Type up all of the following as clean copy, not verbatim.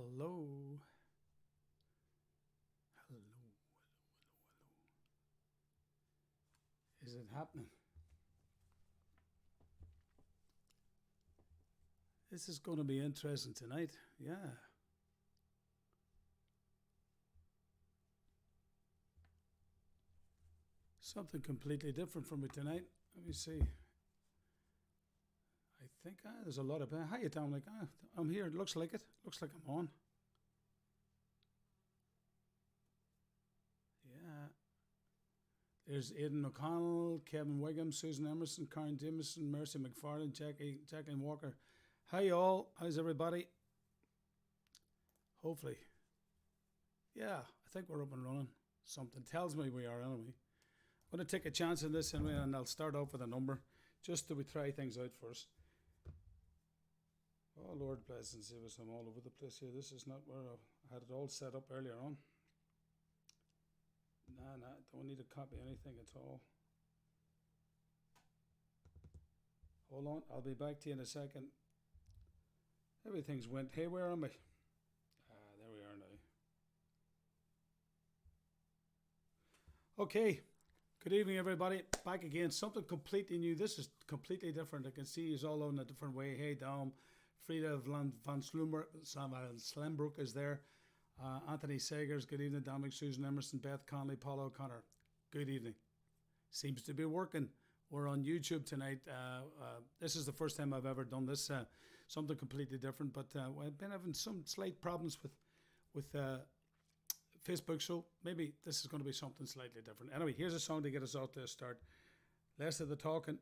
Hello. Hello. Is it happening? This is going to be interesting tonight. Yeah. Something completely different from me tonight. Let me see. I think there's a lot of... Hi, Dominic. I'm here. It looks like it. Looks like I'm on. Yeah. There's Aidan O'Connell, Kevin Wiggum, Susan Emerson, Karen Jameson, Mercy McFarlane, Jacqueline Walker. Hi, all. How's everybody? Hopefully. Yeah, I think we're up and running. Something tells me we are anyway. I'm going to take a chance on this anyway, and I'll start off with a number just till we try things out first. Oh, Lord bless and save us. I'm all over the place here. This is not where I had it all set up earlier on. Nah, don't need to copy anything at all. Hold on, I'll be back to you in a second. Everything's went haywire on me. There we are now. Okay, good evening everybody. Back again, something completely new. This is completely different. I can see you all on a different way. Hey Dom, Frida van Slembrook is there. Anthony Sagers, good evening. Dominic, Susan Emerson, Beth Conley, Paul O'Connor, good evening. Seems to be working. We're on YouTube tonight. This is the first time I've ever done this. Something completely different, but I've been having some slight problems with Facebook, so maybe this is going to be something slightly different. Anyway, here's a song to get us off to a start. Less of the talking,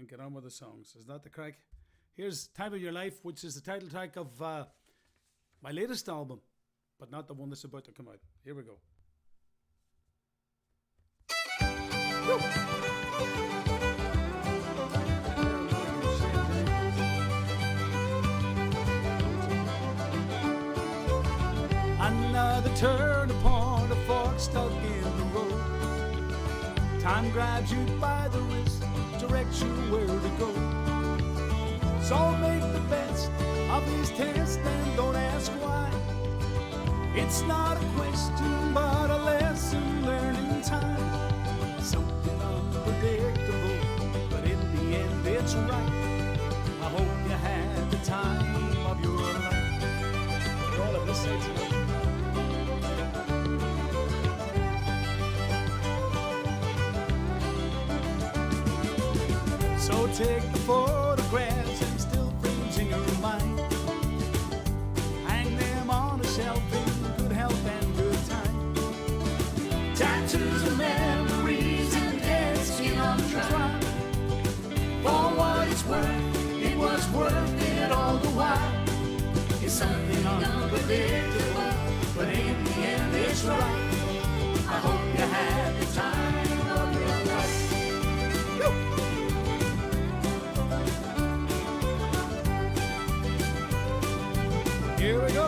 get on with the songs. Is that the crack? Here's Time of Your Life, which is the title track of my latest album, but not the one that's about to come out. Here we go. Another turn upon a fork stuck in the road. Time grabs you by the wrist, directs you where to go. So make the best of these tests and don't ask why. It's not a question but a lesson learned in time. Something unpredictable, but in the end it's right. I hope you had the time of your life. All of this says tonight. So take the photographs and still frames in your mind. Hang them on a shelf in good health and good time. Tattoos and memories and dead skin on trial. For what it's worth, it was worth it all the while. It's something unpredictable, but in the end it's right. I hope you had the time of your life. Here we go.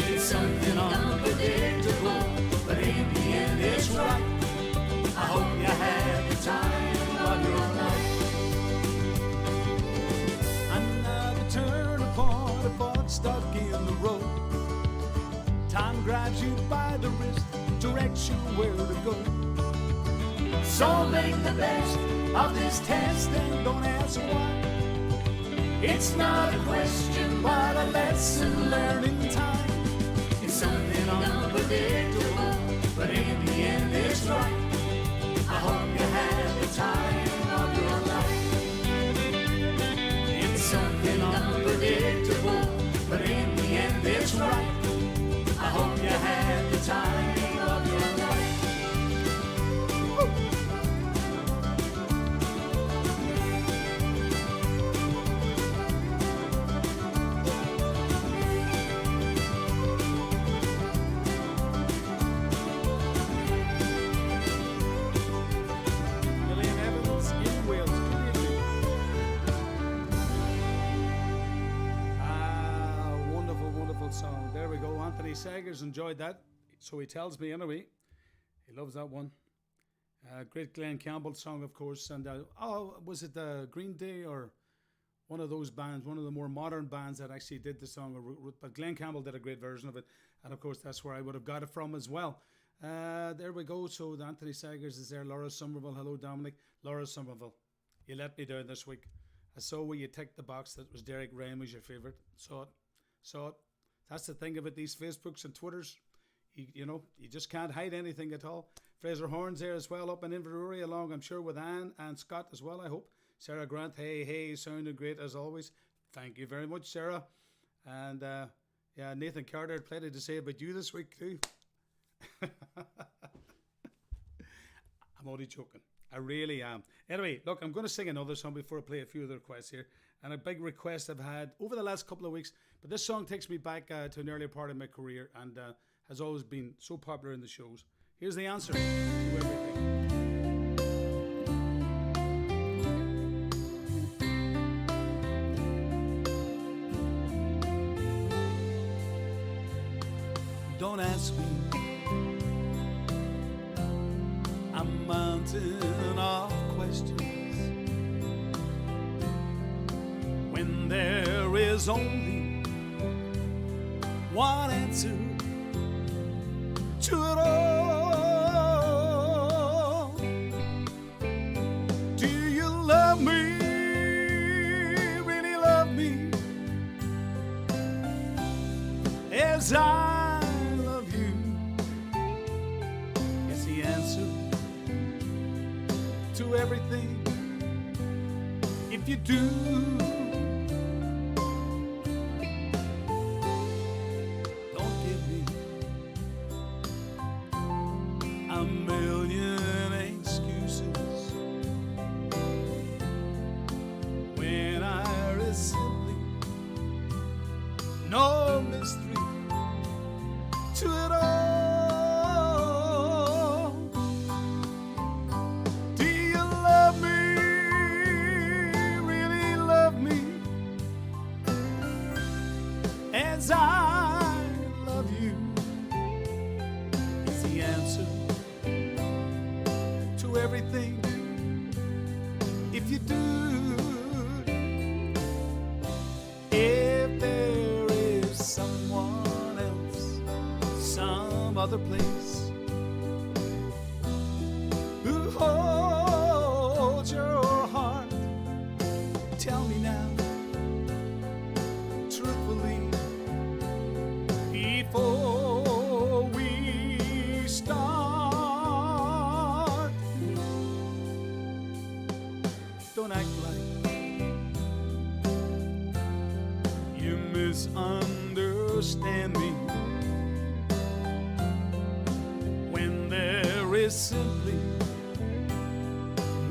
It's something unpredictable, but in the end it's right. I hope you had the time of your life. Another turn upon a fork stuck in the road. Time grabs you by the wrist, directs you where to go. So make the best of this test and don't ask why. It's not a question but a lesson learned in time. It's something unpredictable, but in the end it's right. I hope you had the time of your life. It's something unpredictable, but in the end it's right. I hope you had the time of your life. Sagers enjoyed that, so he tells me anyway. He loves that one. Great Glenn Campbell song, of course. And was it Green Day or one of those bands, one of the more modern bands that actually did the song? But Glenn Campbell did a great version of it, and of course that's where I would have got it from as well. There we go. So Anthony Sagers is there. Laura Somerville, hello Dominic. Laura Somerville, you let me down this week. I saw where you ticked the box that was Derek Rain was your favourite. Saw it. That's the thing about these Facebooks and Twitters. You just can't hide anything at all. Fraser Horn's there as well, up in Inverurie, along I'm sure with Anne and Scott as well, I hope. Sarah Grant, hey, sounding great as always. Thank you very much, Sarah. And Nathan Carter had plenty to say about you this week too. I'm only joking. I really am. Anyway, look, I'm going to sing another song before I play a few other requests here. And a big request I've had over the last couple of weeks. But this song takes me back to an earlier part of my career and has always been so popular in the shows. Here's the answer to everything. Don't ask me. A mountain of questions when there is only one answer to it all. Do you love me? Really love me as I love you? Is the answer to everything. If you do, don't give me a million excuses when there is simply no mystery to it all. I love you is the answer to everything. If you do, if there is someone else, some other place who holds your heart, tell me now, truthfully, before we start. Don't act like you misunderstand me when there is simply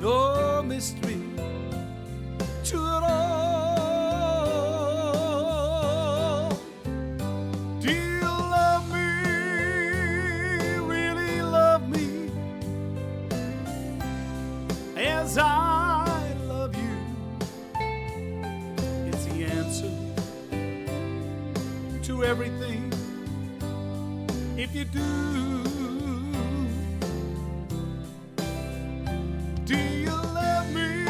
no mystery to it all. As I love you, it's the answer to everything. If you do, do you love me?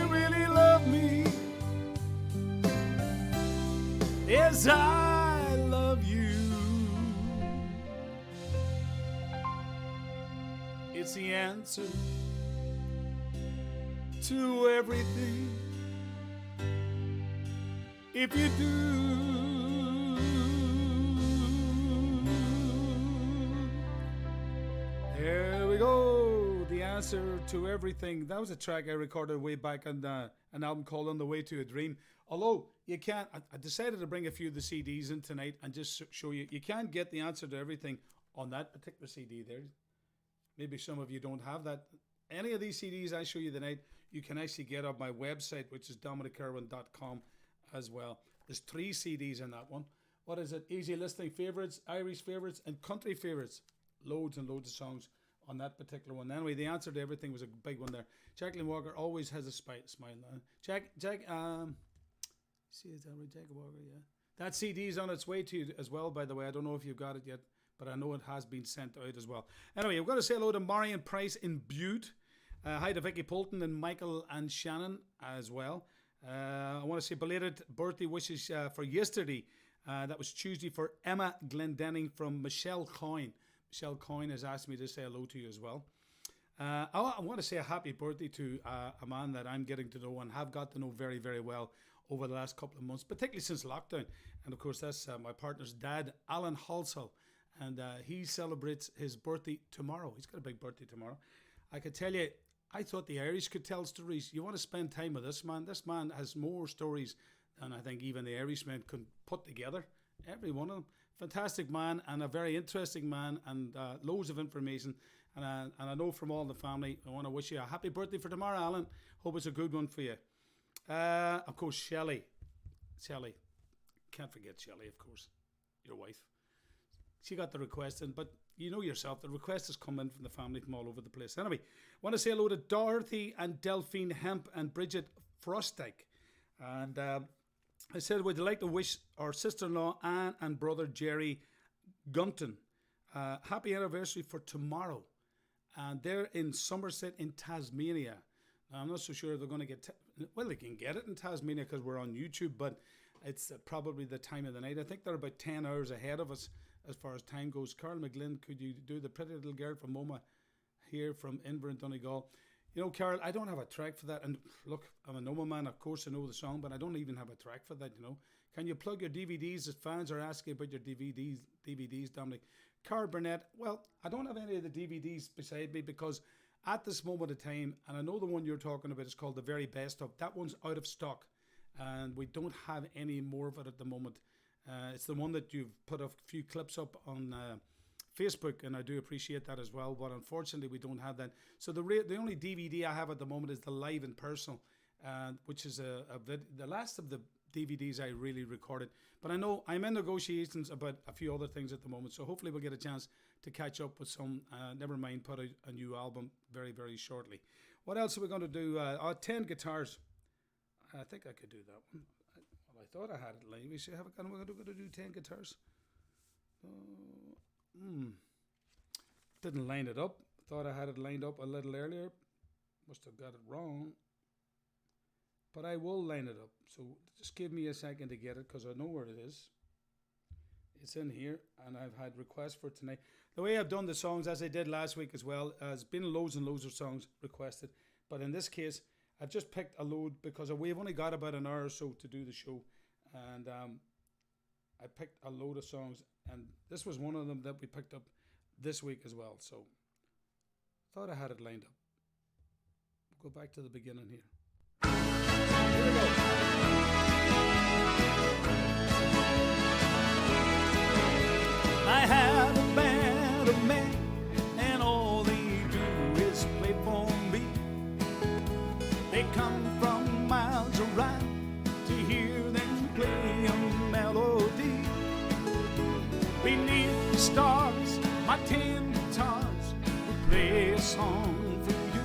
Really love me? As I love you, it's the answer to everything. If you do, there we go. The answer to everything. That was a track I recorded way back on an album called On the Way to a Dream. Although you can't, I decided to bring a few of the CDs in tonight and just show you. You can't get the answer to everything on that particular CD there. Maybe some of you don't have that. Any of these CDs I show you tonight, you can actually get on my website, which is dominickirwan.com as well. There's 3 CDs in that one. What is it? Easy listening favorites, Irish favorites, and country favorites. Loads and loads of songs on that particular one. Anyway, the answer to everything was a big one there. Jacqueline Walker always has a smile. Jack, see, is that right? Jack Walker, yeah. That CD is on its way to you as well, by the way. I don't know if you've got it yet, but I know it has been sent out as well. Anyway, I'm going to say hello to Marion Price in Butte. Hi to Vicky Polton and Michael and Shannon as well. I want to say belated birthday wishes for yesterday. That was Tuesday for Emma Glendenning from Michelle Coyne. Michelle Coyne has asked me to say hello to you as well. I want to say a happy birthday to a man that I'm getting to know and have got to know very, very well over the last couple of months, particularly since lockdown. And of course, that's my partner's dad, Alan Halsall. And he celebrates his birthday tomorrow. He's got a big birthday tomorrow. I could tell you, I thought the Irish could tell stories. You want to spend time with this man. This man has more stories than I think even the Irishmen could put together. Every one of them. Fantastic man and a very interesting man and loads of information. And I know from all the family, I want to wish you a happy birthday for tomorrow, Alan. Hope it's a good one for you. Of course, Shelley. Can't forget Shelley, of course. Your wife. She got the request in, but you know yourself, the request has come in from the family from all over the place. Anyway, I want to say hello to Dorothy and Delphine Hemp and Bridget Frostdyke. And I said, would you like to wish our sister-in-law Anne and brother Jerry Gunton happy anniversary for tomorrow. And they're in Somerset in Tasmania. Now, I'm not so sure they're going to get... well, they can get it in Tasmania because we're on YouTube, but it's probably the time of the night. I think they're about 10 hours ahead of us as far as time goes. Carl McGlynn, could you do the Pretty Little Girl from MoMA here from Inver and Donegal? You know, Carol, I don't have a track for that. And look, I'm a NOMA man, of course I know the song, but I don't even have a track for that, you know. Can you plug your DVDs? As fans are asking about your DVDs, Dominic. Carl Burnett, well, I don't have any of the DVDs beside me because at this moment of time, and I know the one you're talking about is called The Very Best Of, that one's out of stock and we don't have any more of it at the moment. It's the one that you've put a few clips up on Facebook, and I do appreciate that as well, but unfortunately we don't have that. So the only DVD I have at the moment is the Live in Personal, which is the last of the DVDs I really recorded. But I know I'm in negotiations about a few other things at the moment, so hopefully we'll get a chance to catch up with some. Never mind, put out a new album very, very shortly. What else are we going to do? 10 guitars. I think I could do that one. Well, I thought I had it live. We should have it. We're going to do 10 guitars. Didn't line it up. Thought I had it lined up a little earlier. Must have got it wrong. But I will line it up. So just give me a second to get it because I know where it is. It's in here and I've had requests for tonight. The way I've done the songs, as I did last week as well, has been loads and loads of songs requested. But in this case, I've just picked a load because we've only got about an hour or so to do the show. And I picked a load of songs. And this was one of them that we picked up this week as well. So thought I had it lined up. We'll go back to the beginning here. Here we go. I have a band of men, and all they do is play for me. They come from miles around to hear them play a melody. Beneath the stars, my 10 guitars will play a song for you.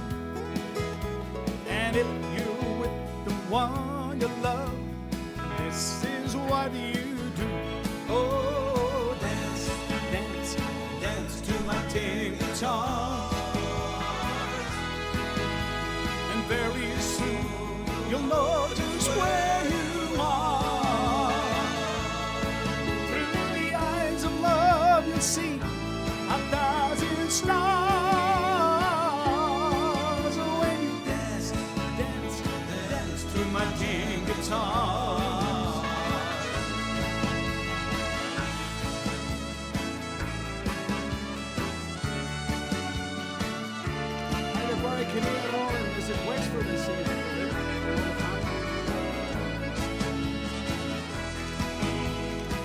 And if you're with the one you love, this is what you do. Oh, dance, dance, dance to my 10 guitars. And very soon you'll know just where you are. Through the eyes of love you'll see 1,000 stars. When you dance, dance, dance to my 10 guitars. I can hear it all in this in Wexford this year.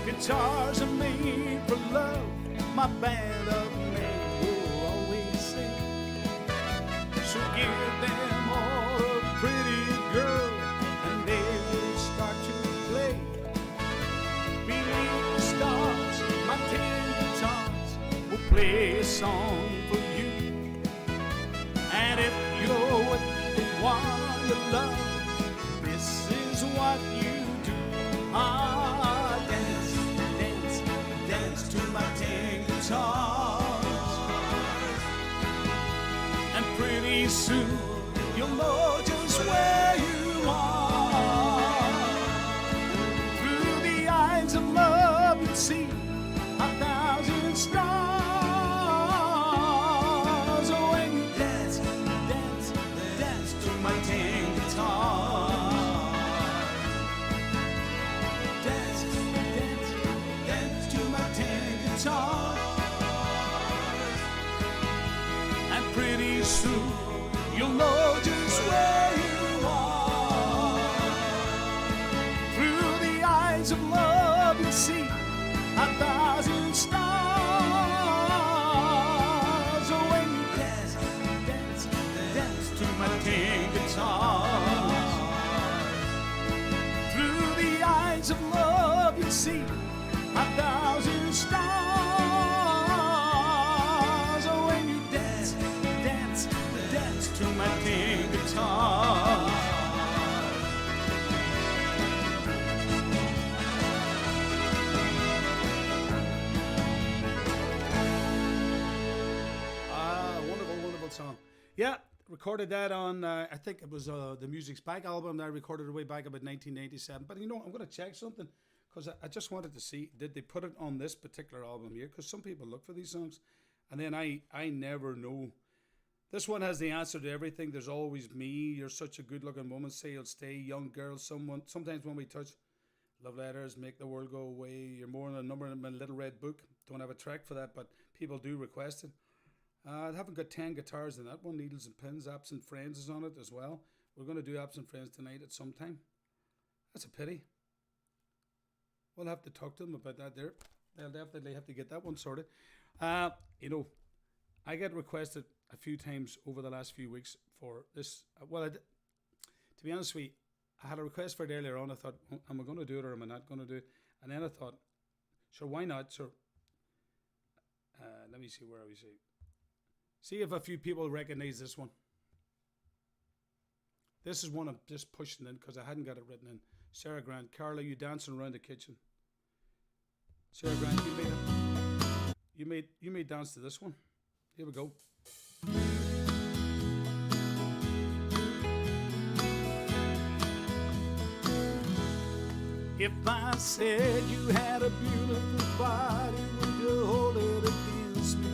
Guitars are made for love, my band of men will always sing. So give them all a pretty girl, and they will start to play. Beneath the stars, my 10 guitars will play a song for you. And if you're with the one you love, this is what you do. Ah, dance. pretty soon you'll know just where you are. Through the eyes of love you'll see 1,000 stars. Oh, when you dance, dance, dance to my tin guitar. Dance, dance, dance to my tin guitar. And pretty soon you'll know just where you are. Through the eyes of love you'll see 1,000 stars. Oh, when you dance, dance, dance to my tin guitar. Through the eyes of love you'll see 1,000 stars. Oh, when you dance, dance, dance to my tin guitar. Wonderful, wonderful song. Yeah, recorded that on, I think it was the Music's Back album that I recorded way back about 1997. But you know, I'm going to check something because I just wanted to see, did they put it on this particular album here? Because some people look for these songs and then I never know. This one has the answer to everything. There's always me. You're such a good looking woman. Say you'll stay. Young girl. Someone. Sometimes when we touch. Love letters. Make the world go away. You're more than a number in my little red book. Don't have a track for that, but people do request it. I haven't got 10 guitars in that one. Needles and Pins. Absent Friends is on it as well. We're going to do Absent Friends tonight at some time. That's a pity. We'll have to talk to them about that there. They'll definitely have to get that one sorted. You know, I get requested a few times over the last few weeks for this. Well, to be honest with you, I had a request for it earlier on. I thought, am I going to do it or am I not going to do it? And then I thought, sure, why not? Sure. Let me see where we see. See if a few people recognize this one. This is one I'm just pushing in because I hadn't got it written in. Sarah Grant, Carla, you dancing around the kitchen. Sarah Grant, you may dance to this one. Here we go. If I said you had a beautiful body, would you hold it against me?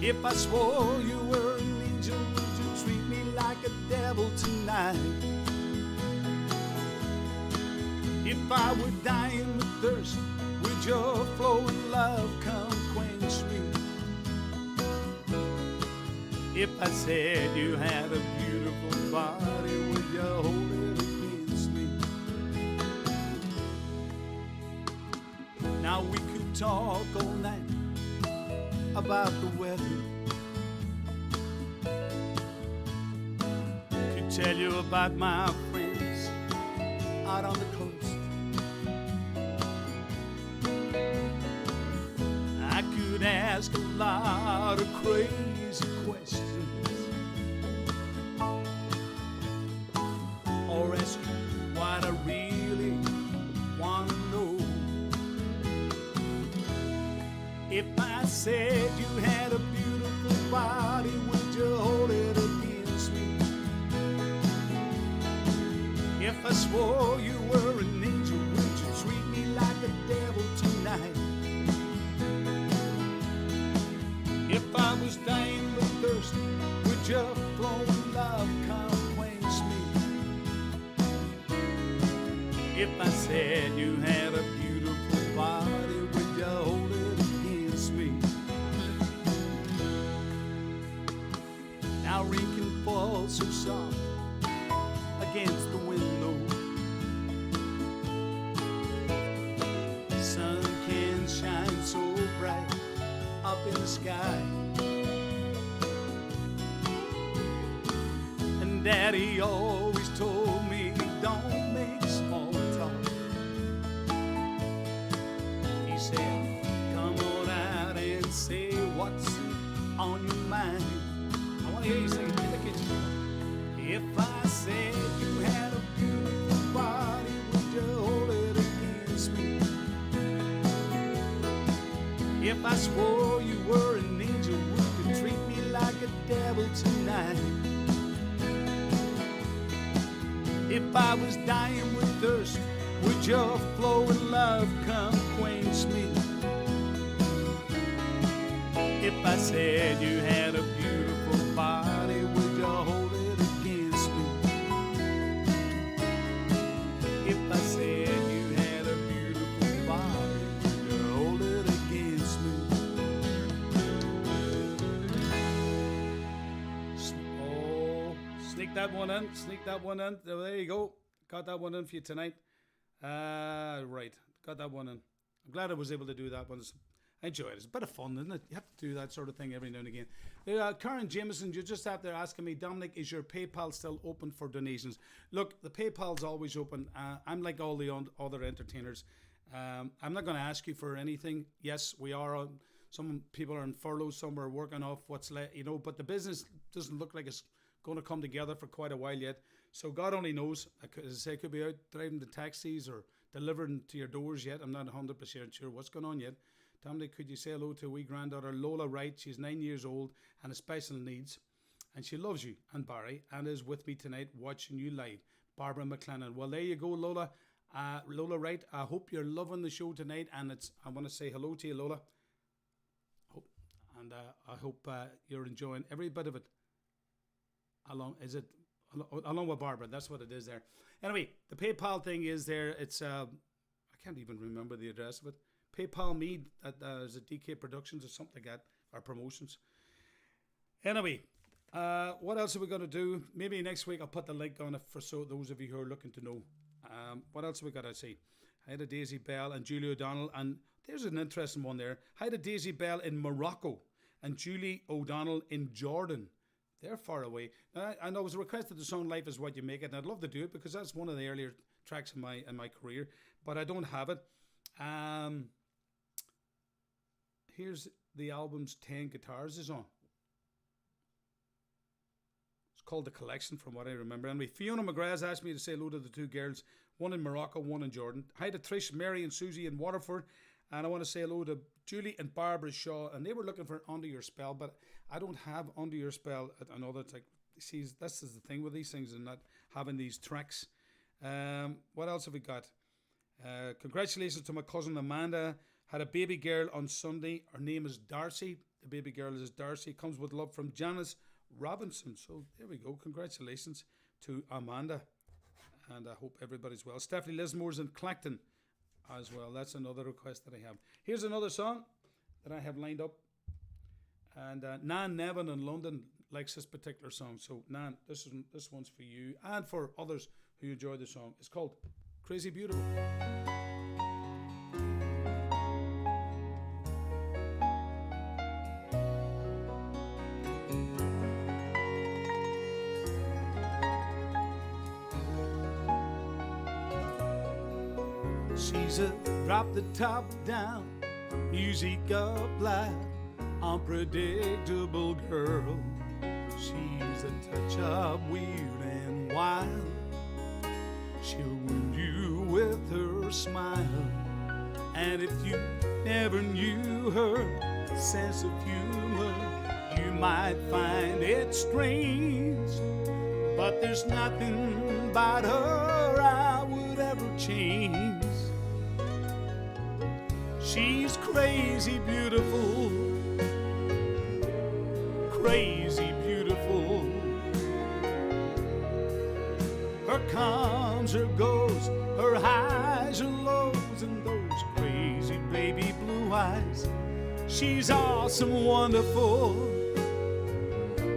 If I swore you were an angel, would you treat me like a devil tonight? If I were dying with thirst, would your flowing love come quench me? If I said you had a beautiful body, would you hold it against me? Now we could talk all night about the weather. Could tell you about my friends out on the coast. I could ask a lot of crazy questions, or ask you what I really want to know. If I said you had a beautiful body, would you hold it against me? If I swore you were an angel, would you treat me like a devil tonight? If I was dying with thirst, would your flowing love come quench me? If I said you had a beautiful body, would you hold it against me? Now rain can fall so soft against the window. Sun can shine so bright up in the sky. And Daddy always told me, don't make small talk. He said, come on out and say what's on your mind. I want to hear you sing it in the kitchen. If I said you had a beautiful body, would you hold it against me? If I swore you were an angel, would you treat me night. If I was dying with thirst, would your flowing love come quench me? If I said you had a beautiful body, would you hold it against me? If I said you had a beautiful body, would you hold it against me? Oh, sneak that one in, sneak that one in. There you go. Got that one in for you tonight. Right, got that one in. I'm glad I was able to do that one. I enjoy it. It's a bit of fun, isn't it? You have to do that sort of thing every now and again. Karen Jameson, you're just out there asking me, Dominic, is your PayPal still open for donations? Look, the PayPal's always open. I'm like all the other entertainers. I'm not going to ask you for anything. Yes, we are on. Some people are on furlough, some are working off what's left, but the business doesn't look like it's going to come together for quite a while yet. So God only knows. As I say, I could be out driving the taxis or delivering to your doors yet. I'm not 100% sure what's going on yet. Dominic, could you say hello to a wee granddaughter, Lola Wright? She's 9 years old and has special needs. And she loves you and Barry and is with me tonight watching you live. Barbara McLennan. Well, there you go, Lola. Lola Wright, I hope you're loving the show tonight. And I want to say hello to you, Lola. I hope you're enjoying every bit of it. Along with Barbara, that's what it is there. Anyway, the PayPal thing is there. It's I can't even remember the address of it. PayPal me is it DK Productions or something like that, or promotions. Anyway, what else are we going to do? Maybe next week I'll put the link on it for those of you who are looking to know. What else have we got to see? Hi to Daisy Bell and Julie O'Donnell, and there's an interesting one there. Hi to Daisy Bell in Morocco and Julie O'Donnell in Jordan. They're far away. And I was requested the song "Life Is What You Make It," and I'd love to do it because that's one of the earlier tracks in my career, but I don't have it. Here's the album's 10 guitars is on. It's called The Collection, from what I remember. Anyway, Fiona McGrath asked me to say hello to the two girls, one in Morocco, one in Jordan. Hi to Trish, Mary, and Susie in Waterford. And I want to say hello to Julie and Barbara Shaw. And they were looking for Under Your Spell, but I don't have Under Your Spell. I know that's like, see, this is the thing with these things and not having these tracks. What else have we got? Congratulations to my cousin Amanda. Had a baby girl on Sunday. Her name is Darcy. The baby girl is Darcy. Comes with love from Janice Robinson. So there we go. Congratulations to Amanda. And I hope everybody's well. Stephanie Lismore's in Clacton as well. That's another request that I have. Here's another song that I have lined up. And Nan Nevin in London likes this particular song. So Nan, this one's for you and for others who enjoy the song. It's called Crazy Beautiful. She's a drop the top down, music up loud, unpredictable girl. She's a touch of weird and wild. She'll wound you with her smile. And if you never knew her sense of humor, you might find it strange. But there's nothing about her I would ever change. She's crazy beautiful, crazy beautiful. Her comes, her goes, her highs, her lows, and those crazy baby blue eyes. She's awesome, wonderful,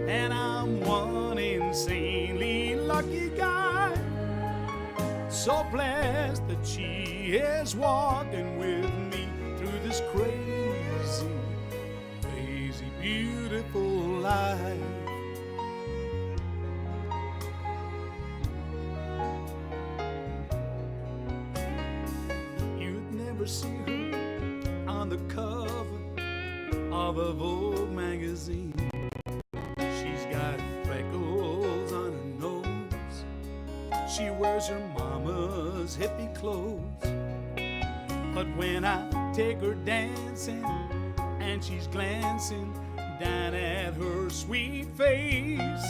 and I'm one insanely lucky guy. So blessed that she is walking with me through this crazy, crazy, beautiful life. You'd never see her on the cover of a Vogue magazine. She's got freckles on her nose. She wears her mama's hippie clothes. But when I take her dancing and she's glancing down at her sweet face.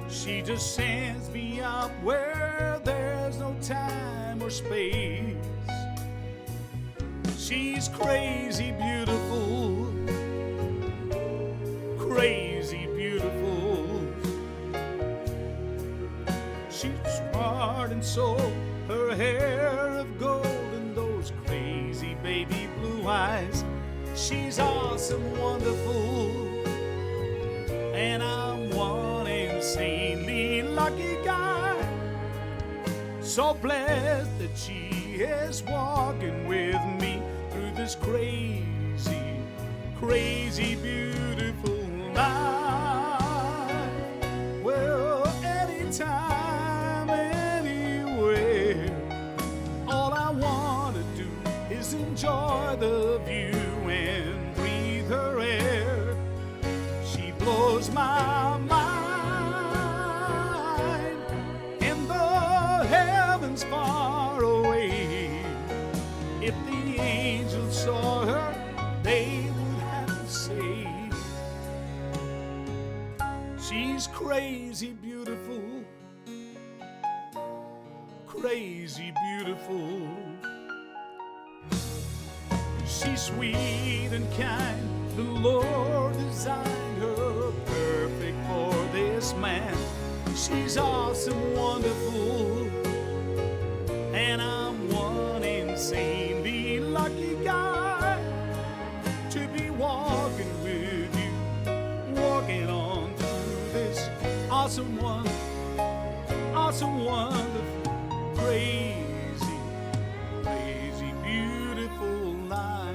She just sends me up where there's no time or space. She's crazy beautiful, crazy beautiful. She's smart and so her hair of gold and those crazy baby blue eyes. She's awesome, wonderful, and I'm one insanely lucky guy. So blessed that she is walking with me through this crazy, crazy, beautiful life. Well, anytime, anywhere, all I want to do is enjoy the view and breathe her air. She blows my mind in the heavens far away. If the angels saw her, they would have to say, she's crazy beautiful, crazy beautiful. She's sweet and kind, the Lord designed her perfect for this man. She's awesome, wonderful, and I'm one insanely lucky guy to be walking with you, walking on through this awesome, wonderful, crazy, crazy, beautiful life.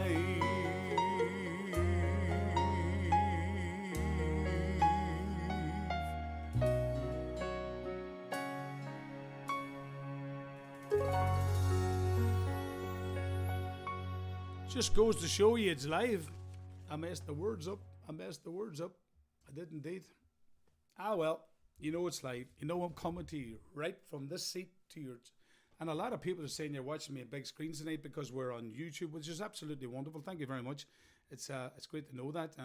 Just goes to show you it's live. I messed the words up. I did indeed. Ah, well, you know it's live. You know I'm coming to you right from this seat to yours. And a lot of people are saying you're watching me on big screens tonight because we're on YouTube, which is absolutely wonderful. Thank you very much. It's great to know that.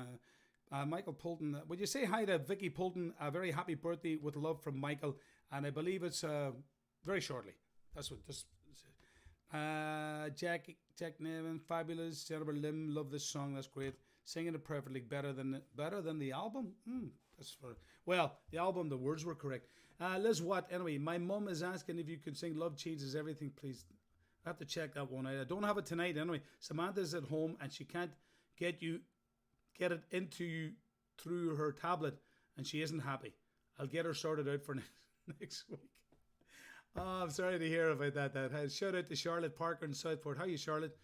Michael Poulton, would you say hi to Vicky Poulton? A very happy birthday with love from Michael. And I believe it's very shortly. That's what this Jack Nevin, fabulous. Jennifer Lim, love this song. That's great. Singing it perfectly, better than the album. That's for the album. The words were correct. Liz Watt. Anyway, my mum is asking if you can sing "Love Changes Everything," please. I have to check that one out. I don't have it tonight. Anyway, Samantha's at home and she can't get it into you through her tablet, and she isn't happy. I'll get her sorted out for next week. Oh, I'm sorry to hear about that. Shout out to Charlotte Parker in Southport. How are you, Charlotte?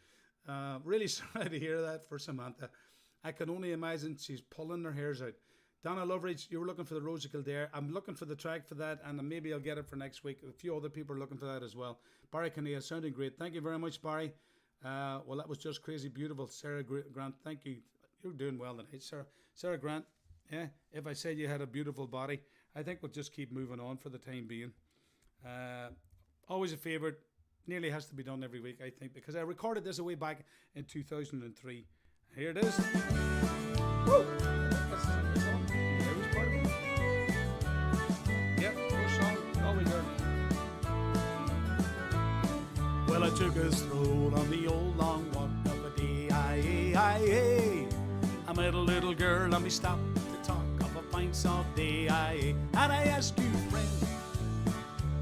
Really sorry to hear that for Samantha. I can only imagine she's pulling her hairs out. Donna Loveridge, you were looking for the Rose of Kildare. I'm looking for the track for that, and maybe I'll get it for next week. A few other people are looking for that as well. Barry Kinnear, sounding great. Thank you very much, Barry. Well, that was just crazy beautiful. Sarah Grant, thank you. You're doing well tonight, Sarah Grant. Yeah, if I said you had a beautiful body, I think we'll just keep moving on for the time being. Always a favourite. Nearly has to be done every week, I think, because I recorded this way back in 2003. Here it is. Woo! That's the song. It was part of it. Yep, first song. Galway Girl. Well, I took a stroll on the old long walk of a day. I met a little girl and we stopped to talk of a fine soft day. And I asked you, friend,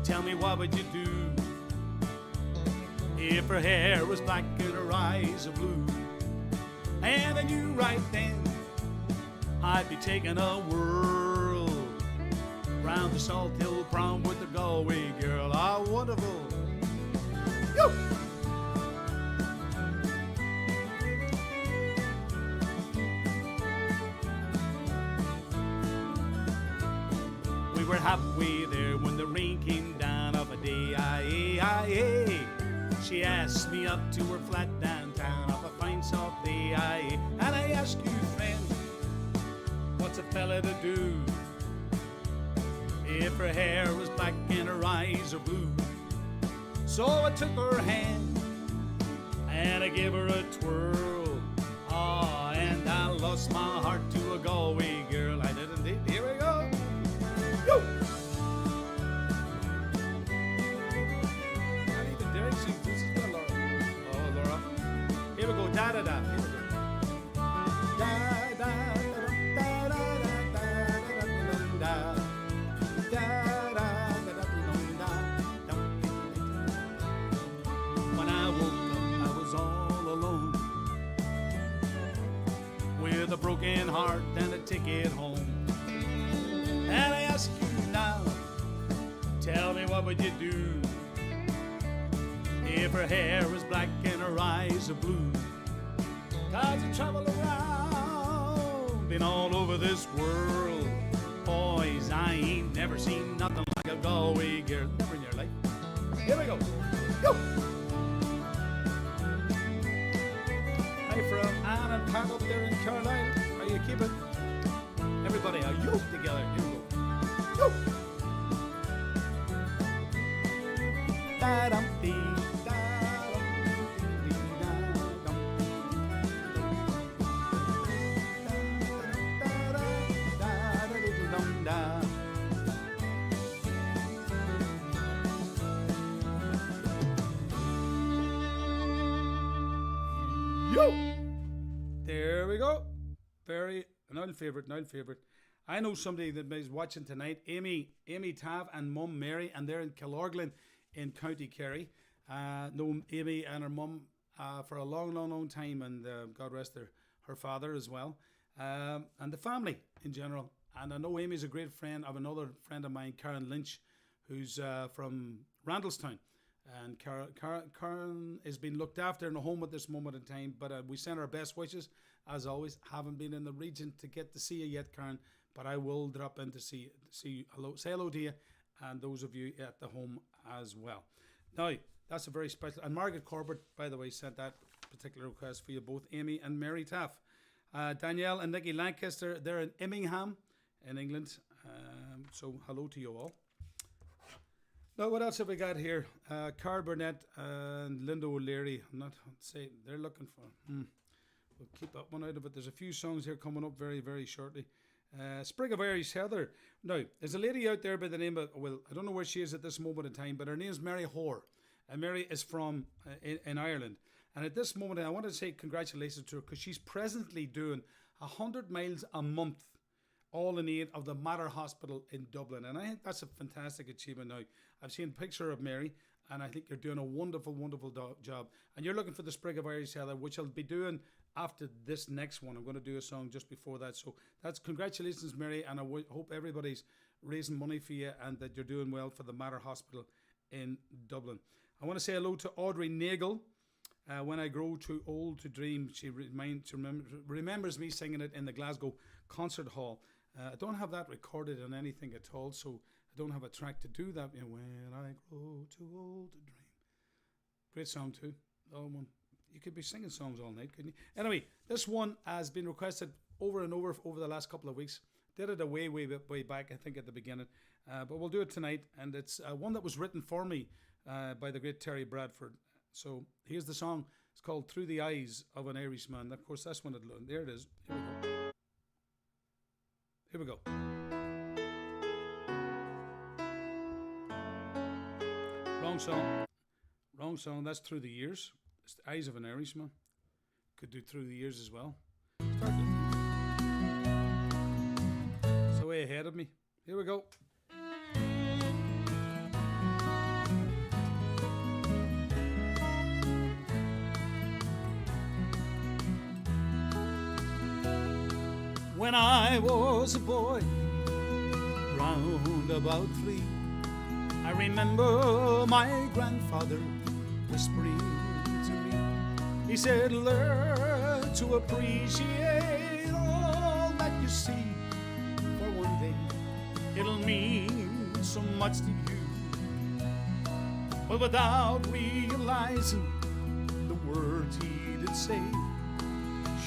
tell me what would you do if her hair was black and her eyes are blue? And I knew right then I'd be taking a whirl round the Salt Hill prom with the Galway Girl. Ah, wonderful. Yo! We were halfway there when the rain came down of a day. She asked me up to her flat downtown of a fine soft day. And I asked you, friend, what's a fella to do if her hair was black and her eyes are blue? So I took her hand and I gave her a twirl. Ah, and I lost my heart to a Galway girl. I did indeed. Here we go. Yo! Not even Derek sings. This is for Laura. Oh, Laura. Here we go. Da da da. Here we go. Da da da da da da da da. When I woke up, I was all alone, with a broken heart and a ticket home. And I ask you now, tell me, what would you do if her hair was black and her eyes are blue? 'Cause I travel around, been all over this world. Boys, I ain't never seen nothing like a Galway girl. Never in your life. Here we go. Go! Hi from Anne and Pat up there in Carlisle. How you keeping? Everybody are yoked together. Here we go. Go! Da-dum-dee, da-dum-dee, da-dum. Da-da-da-da-da-da-da-da-da. Yo! There we go. Very an old favourite, I know somebody that is watching tonight, Amy Tav and Mum Mary, and they're in Killorglin in County Kerry. Know Amy and her mum for a long time, and God rest her father as well, and the family in general. And I know Amy's a great friend of another friend of mine, Karen Lynch, who's from Randallstown. And Karen is being looked after in a home at this moment in time, but we send our best wishes, as always. Haven't been in the region to get to see you yet, Karen, but I will drop in to see you. Hello, say hello to you, and those of you at the home as well. Now, that's a very special, and Margaret Corbett, by the way, sent that particular request for you both, Amy and Mary Taff. Danielle and Nikki Lancaster, they're in Immingham in England, so hello to you all. Now, what else have we got here? Carl Burnett and Linda O'Leary. I'm not say they're looking for. We'll keep that one out of it. There's a few songs here coming up very, very shortly. Sprig of Irish Heather. Now, there's a lady out there by the name of, well, I don't know where she is at this moment in time, but her name's Mary Hoare. And Mary is from in Ireland. And at this moment, I want to say congratulations to her, because she's presently doing 100 miles a month, all in aid of the Mater Hospital in Dublin. And I think that's a fantastic achievement now. I've seen a picture of Mary, and I think you're doing a wonderful, wonderful job. And you're looking for the Sprig of Irish Heather, which I'll be doing after this next one. I'm going to do a song just before that. So that's congratulations, Mary, and I hope everybody's raising money for you and that you're doing well for the Mater Hospital in Dublin. I want to say hello to Audrey Nagel. When I grow too old to dream, she remembers me singing it in the Glasgow Concert Hall. I don't have that recorded on anything at all, so I don't have a track to do that. You know, when I grow too old to dream. Great song too. Oh, one. You could be singing songs all night, couldn't you? Anyway, this one has been requested over and over the last couple of weeks. Did it way back, I think, at the beginning. But we'll do it tonight, and it's one that was written for me by the great Terry Bradford. So here's the song. It's called Through the Eyes of an Irishman. Of course, that's when it... There it is. Here we go. Wrong song. That's Through the Years. It's the Eyes of an Irishman. Could do Through the Years as well. It's way ahead of me. Here we go. When I was a boy, round about 3, I remember my grandfather whispering to me. He said, learn to appreciate all that you see, for one day it'll mean so much to you. But without realizing the words he did say,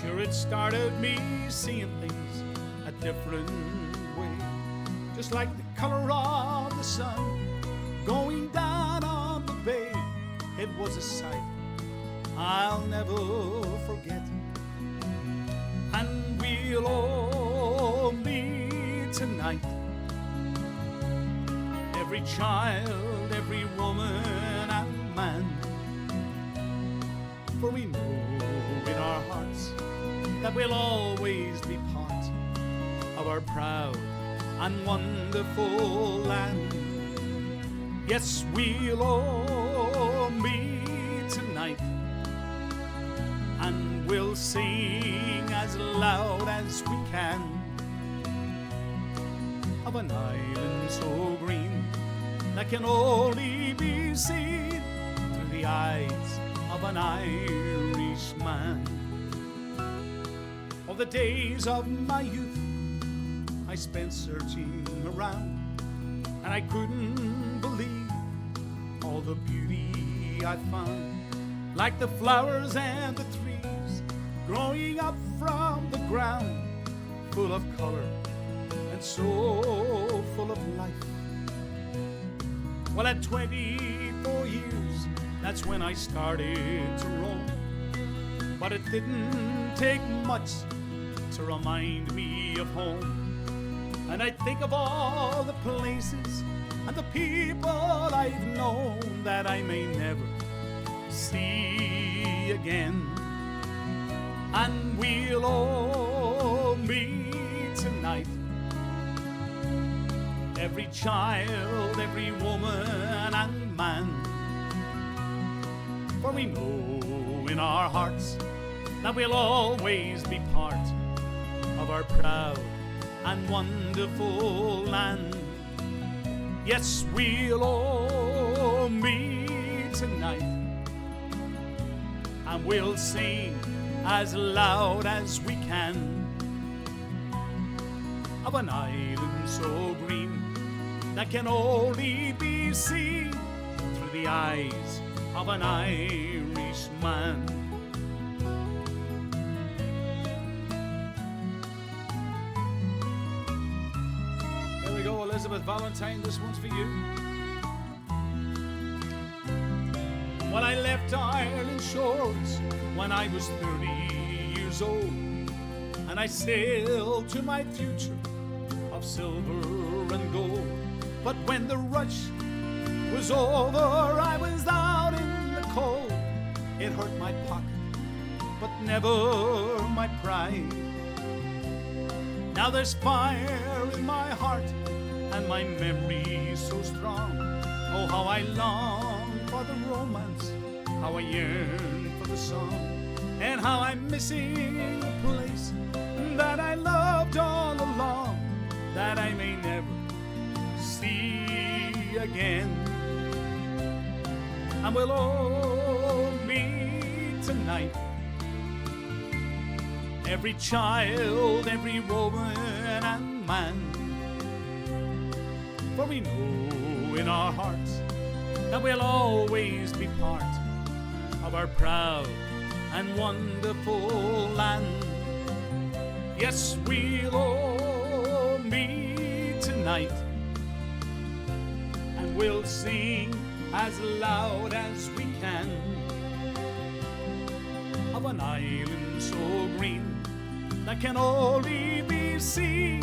sure it started me seeing things a different way. Just like the color of the sun going down on the bay, it was a sight I'll never forget. and we'll all meet tonight. Every child, every woman and man, for we know in our hearts that we'll always be part of our proud and wonderful land. Yes, we'll all meet tonight, and we'll sing as loud as we can of an island so green that can only be seen through the eyes of an Irishman. Of the days of my youth I spent searching around, and I couldn't believe all the beauty I found, like the flowers and the trees growing up from the ground, full of color and so full of life. Well, at 24 years, that's when I started to roam, but it didn't take much to remind me of home. And I think of all the places and the people I've known that I may never see again. And we'll all meet tonight, every child, every woman and man, for we know in our hearts that we'll always be part of our proud and wonderful land. Yes, we'll all meet tonight, and we'll sing as loud as we can of an island so green that can only be seen through the eyes of an Irishman. There we go, Elizabeth Valentine, this one's for you. When I left Ireland shores when I was 30 years old, and I sailed to my future of silver and gold. But when the rush was over, I was out in the cold. It hurt my pocket, but never my pride. Now there's fire in my heart, and my memory so strong. Oh, how I long for the romance, how I yearn for the song, and how I'm missing a place that I loved all along, that I may never see again. And we'll all meet tonight, every child, every woman and man, for we know in our hearts that we'll always be part of our proud and wonderful land. Yes, we'll all meet tonight, and we'll sing as loud as we can of an island so green that can only be seen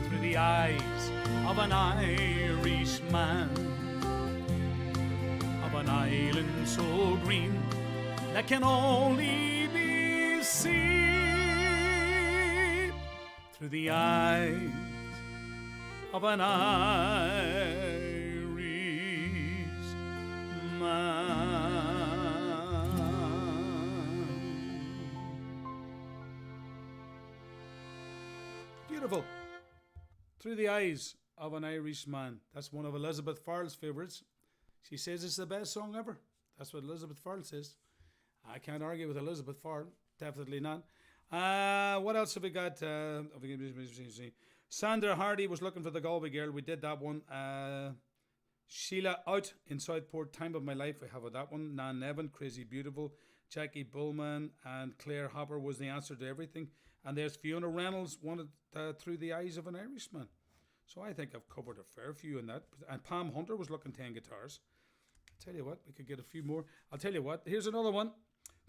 through the eyes of an Irishman. Of an island so green that can only be seen through the eyes of an Irishman. Beautiful. Through the eyes of an Irishman. That's one of Elizabeth Farrell's favourites. She says it's the best song ever. That's what Elizabeth Farrell says. I can't argue with Elizabeth Farrell. Definitely not. What else have we got? Sandra Hardy was looking for the Galway Girl. We did that one. Sheila Out in Southport, Time of My Life. I have that one. Nan Nevin, Crazy Beautiful. Jackie Bullman and Claire Hopper was the answer to everything. And there's Fiona Reynolds, wanted Through the Eyes of an Irishman. So I think I've covered a fair few in that. And Pam Hunter was looking 10 guitars. Tell you what, we could get a few more. I'll tell you what, here's another one.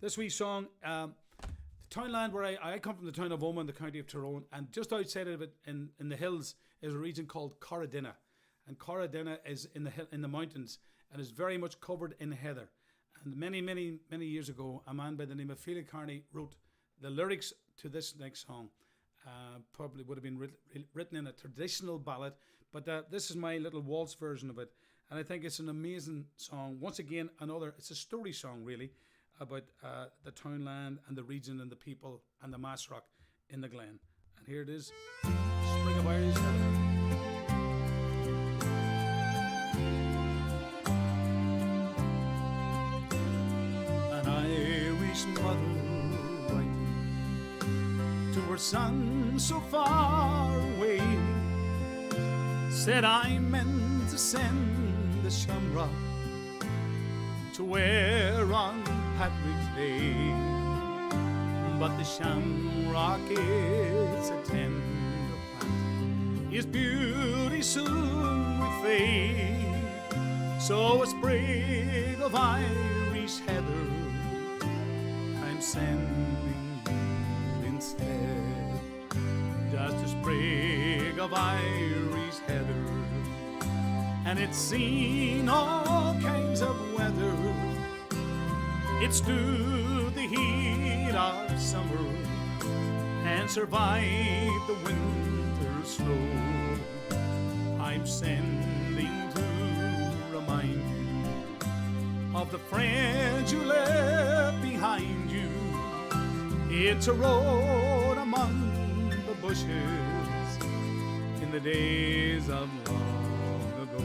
This wee song, the Townland, where I come from, the town of Oma in the county of Tyrone, and just outside of it in the hills is a region called Corradina. And Corradina is in the mountains and is very much covered in heather. And many years ago, a man by the name of Felix Carney wrote the lyrics to this next song. Probably would have been written in a traditional ballad, but this is my little waltz version of it. And I think it's an amazing song. Once again, it's a story song really, about the townland and the region and the people and the mass rock in the Glen. And here it is, Spring of Irish Heather. An Irish mother writing to her son so far away said, I meant to send the shamrock to wear on Patrick's Day, but the shamrock is a tender plant, his beauty soon will fade. So a sprig of Irish heather I'm sending you instead, just a sprig of Irish heather, and it's seen all kinds of weather. It stood the heat of summer and survived the winter snow. I'm sending to remind you of the friends you left behind you. It's a road among the bushes in the days of long ago.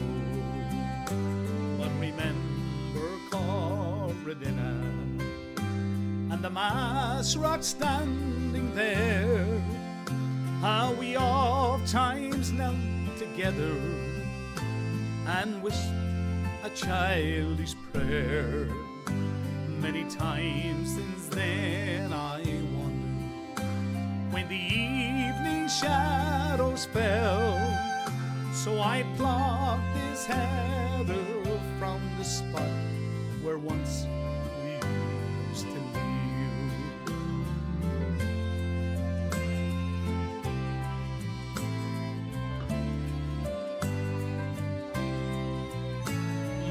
But remember Corradina and the mass rock standing there, how we oft times knelt together and wished a childish prayer. Many times since then I wonder, when the evening shadows fell, so I plucked this heather from the spot where once we used to kneel.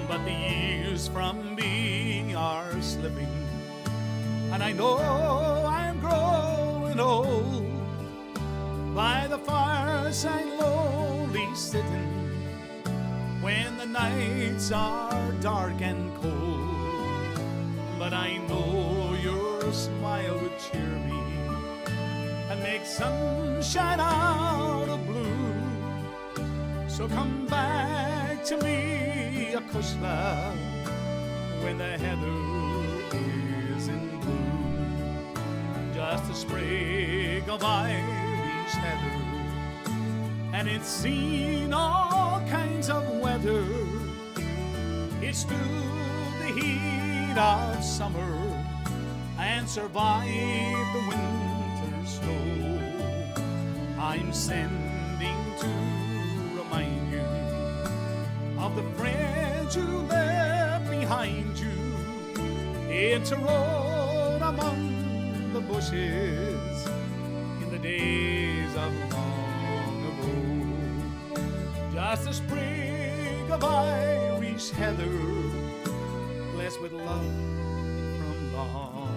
But the years from me are slipping, and I know I'm growing old. By the fireside lonely sitting, when the nights are dark and cold. But I know your smile would cheer me and make sunshine out of blue. So come back to me, Acushla, when the heather is in bloom. Just a sprig of Irish heather, and it's seen all kinds of weather. It stood the heat of summer and survived the winter snow. I'm sending to remind you of the friends you left behind you. It's a road among the bushes in the days of long ago. Just a sprig of Irish heather, blessed with love from long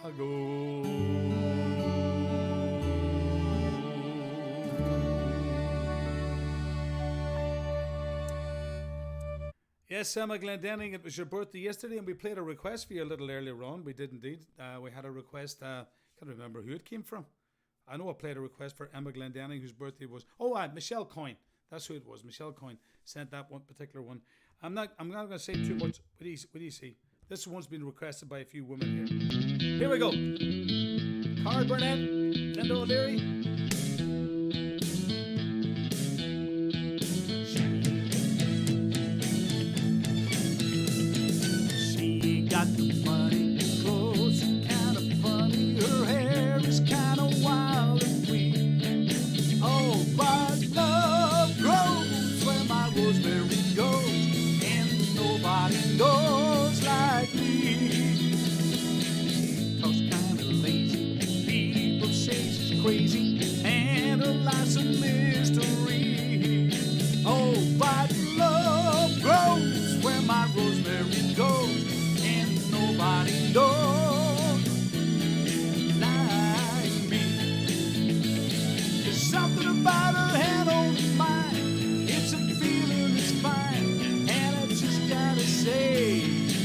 ago. Yes, Emma Glendenning, it was your birthday yesterday, and we played a request for you a little earlier on. We did indeed. We had a request. Can't remember who it came from. I know I played a request for Emma Glendenning, whose birthday was Michelle Coyne. That's who it was. Michelle Coyne sent that one particular one. I'm not going to say too much. What do you see? This one's been requested by a few women here. Here we go. Carl Burnett, Linda O'Leary. Got the money, clothes kinda funny, her hair is kinda wild and free. Oh, but love grows where my rosemary goes, and nobody knows like me. Toss life's a mystery. Oh, but love grows where my rosemary goes, and nobody knows like me. There's something about her hand on mine. It's a feeling that's fine, and I just gotta say,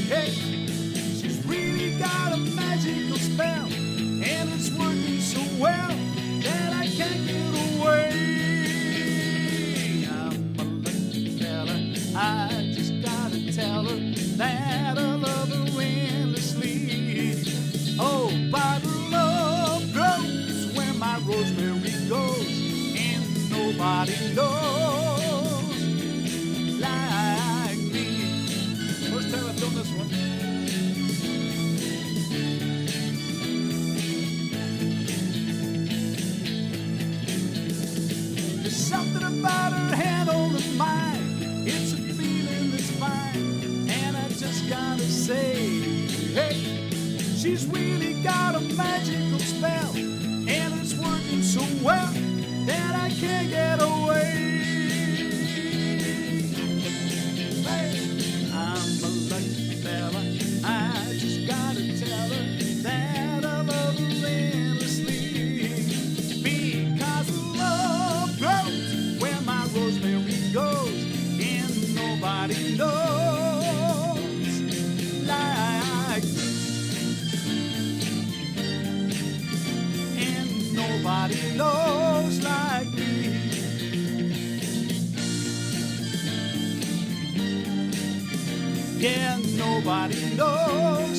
hey, she's really got a magical spell, and it's working so well that I can't get away. I'm a lucky fella, I just gotta tell her that I love her endlessly. Oh, but love grows where my rosemary goes, and nobody knows like me. First time I've done this one. There's something about her hand on mine. It's a feeling that's fine, and I just gotta say, hey, she's really got a magical spell, and it's working so well that I can't get away. Hey, I'm a lucky fella, I just gotta tell her that I love her endlessly, because love grows where my rosemary goes, and nobody knows like me. And nobody knows like me. Yeah, nobody knows.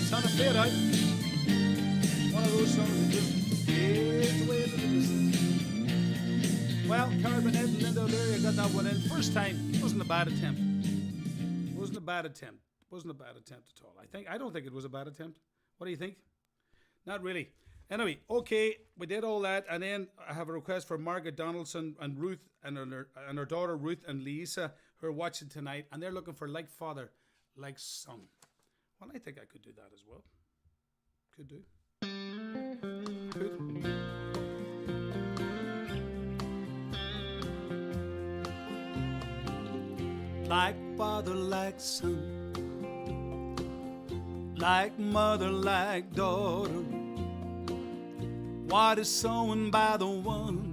Sound a fade out. One of those songs that just fades away into the distance. Well, Carl Burnett and Linda O'Leary got that one in. First time, wasn't a bad attempt. Wasn't a bad attempt. Wasn't a bad attempt at all. I don't think it was a bad attempt. What do you think? Not really. Anyway, okay, we did all that, and then I have a request for Margaret Donaldson and Ruth and her daughter Ruth and Lisa, who are watching tonight, and they're looking for Like Father, Like Son. Well, I think I could do that as well. Could do. Could. Like father, like son, like mother, like daughter. What is sown by the one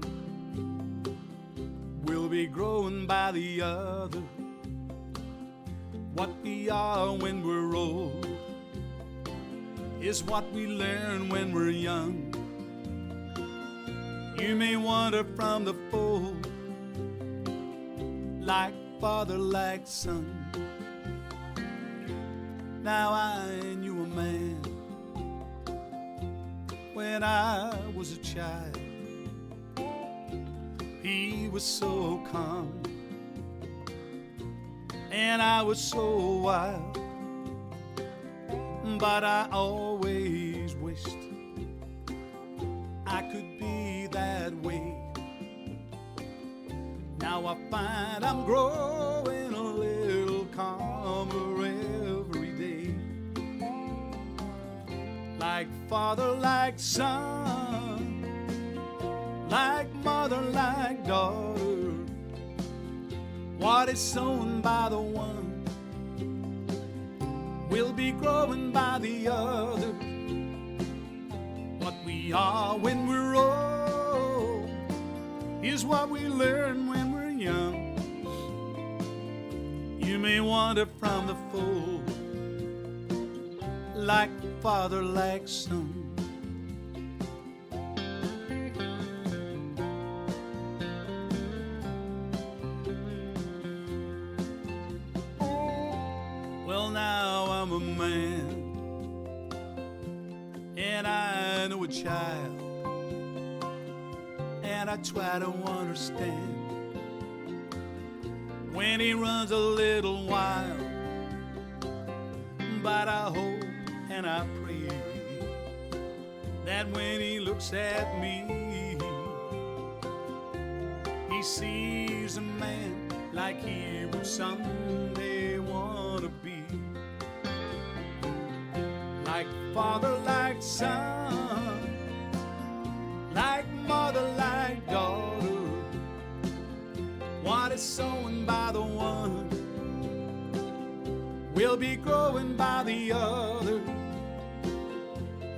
will be growing by the other. What we are when we're old is what we learn when we're young. You may wander from the fold, like father, like son. Now I knew a man when I was a child. He was so calm, and I was so wild, but I always wished I could be that way. Now I find I'm growing a little calmer every day. Like father, like son, like mother, like daughter. What is sown by the one will be growing by the other. What we are when we're old is what we learn when we're young. You may wander from the fold, like father, like son. Well, now I'm a man, and I know a child, and I try to understand when he runs a little wild. But I hope and I pray that when he looks at me, he sees a man like he would someday want to be. Like father, like son, we'll be growing by the other.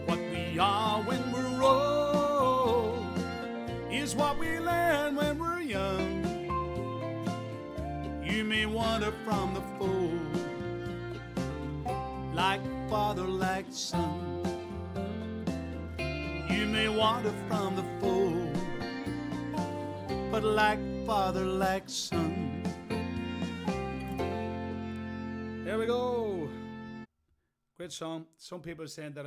What we are when we're old is what we learn when we're young. You may wander from the fold, like father, like son. You may wander from the fold, but like father, like son. There we go. Great song. Some people are saying that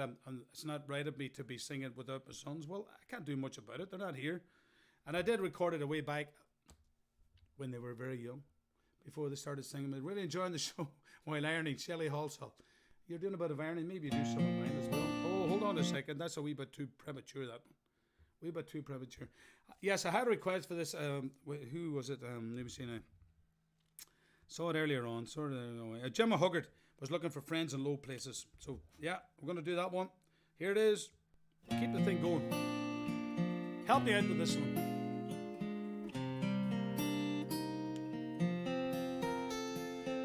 it's not right of me to be singing without my sons. Well, I can't do much about it. They're not here. And I did record it a way back when they were very young, before they started singing. I'm really enjoying the show while ironing. Shelley Halsall. You're doing a bit of ironing. Maybe you do some of mine as well. Oh, hold on a second. That's a wee bit too premature, that one. Wee bit too premature. Yes, I had a request for this. Who was it? Let me see now. Saw it earlier on. Gemma Huggard was looking for friends in low places. So, yeah, we're going to do that one. Here it is. Keep the thing going. Help me out with this one.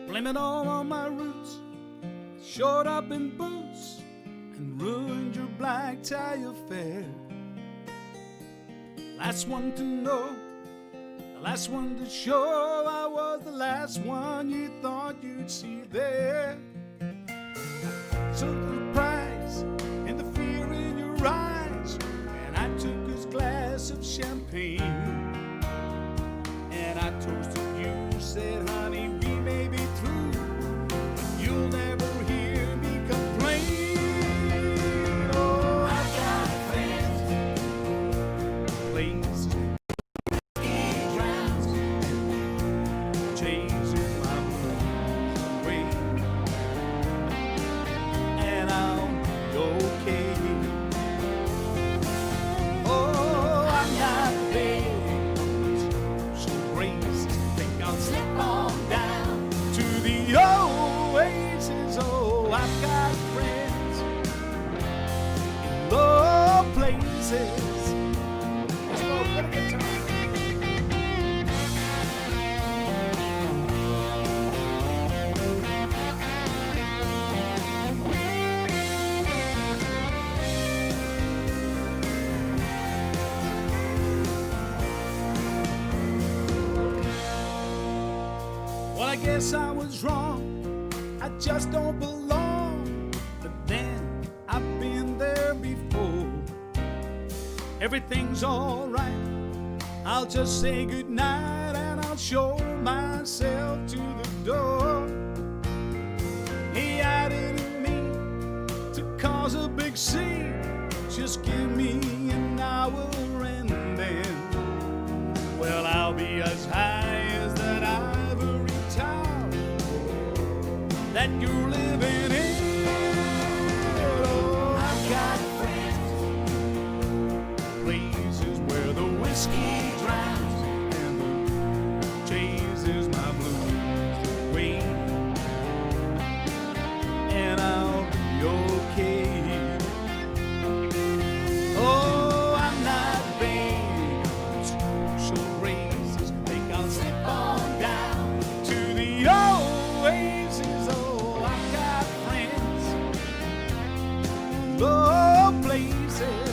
Blame it all on my roots. Showed up in boots and ruined your black tie affair. Last one to know, the last one to show. I was the last one you thought you'd see there. So the prize and the fear in your eyes, and I took his glass of champagne, and I toasted you, said, honey, we may be through, but you'll never hear me complain. Oh, I got friends, places, drowns, chasing my blues away, and I'll be okay. Oh, I'm not big, so grace, think I'll slip on down to the oasis. Oh, I've got friends in low places. Let's go, get a guitar. Well, I guess I was wrong. I just don't belong. But then I've been there before. Everything's alright. I'll just say goodnight and I'll show myself to the door. He added me to cause a big scene. Just give me an hour and then, well, I'll be as high as that ivory tower that you're living in. Oh, I've got friends, places where the whiskey drowns and the chases my blues away, and I'll be okay. Oh, I'm not big on social races. Think I'll slip on down to the oasis. Oh, I've got friends, low places.